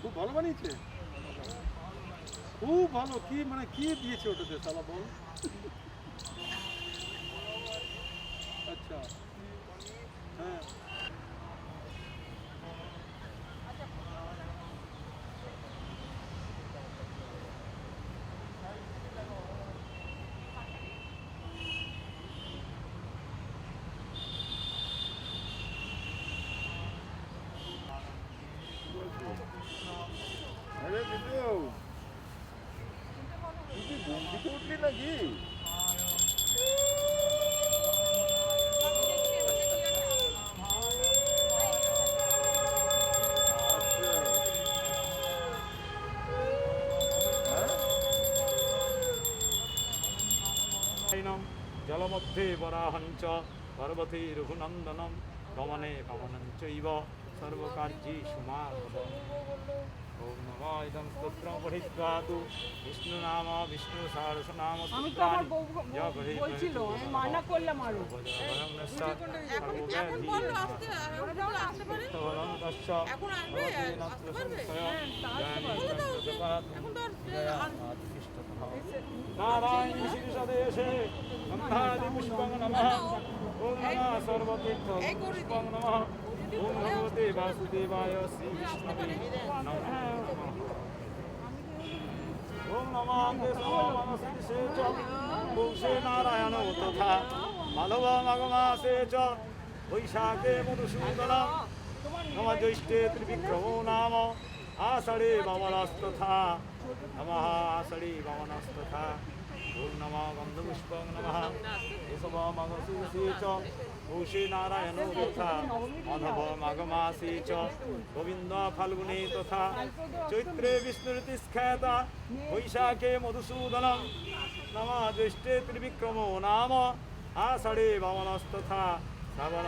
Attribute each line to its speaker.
Speaker 1: খুব ভালো বানিয়েছে, খুব ভালো। কি মানে কি দিয়েছে ওটাতে সালা বল? আচ্ছা, হ্যাঁ
Speaker 2: আরে বিটু, তুই কি ঘুম থেকে উঠলি নাকি?
Speaker 3: জলমধ্যে বরাহঞ্চ পর্বতে রঘুনন্দনম গমনে গমনঞ্চৈব সর্বকার্যেষু মাধবম। ওম নমঃ ইদং স্তোত্রং পঠিত্বা তু বিষ্ণু নাম বিষ্ণু সহস্রনাম
Speaker 4: আমি তো আমার বউ বলছিল, আমি মানা করলাম আরো।
Speaker 3: নারায়ণ শীর্ষদেশে গন্ধাদি পুষ্পং নমঃ। ওম নমঃ সর্বতীর্থ পুষ্পং নমঃ। ওম ভগবতে বাসুদেবায় শ্রী বিষ্ণবে নমঃ। ওম নমঃ কেশবমনসে চ পুংসে নারায়ণ তথা মাধব মাঘমাসে চ বৈশাখে মধুসূদন নম জ্যৈষ্ঠে ত্রিবিক্রমো নাম আষাঢ়ে বামনস্তথা নমঃ আষাঢ়ে বামনস্তথা। ওম নমঃ গন্ধপুষ্পং নমঃ কেশবমনসে চ পৌষে নারায়ণ তথা মাধব মাঘমাসে চ গোবিন্দ ফাল্গুনে তথা চৈত্রে বিষ্ণুতিষ্খ্যাতা বৈশাখে মধুসূদনম নম জ্যৈষ্ঠে ত্রিবিক্রমো নাম আষাঢ়ে বামনস্তথা শ্রাবণ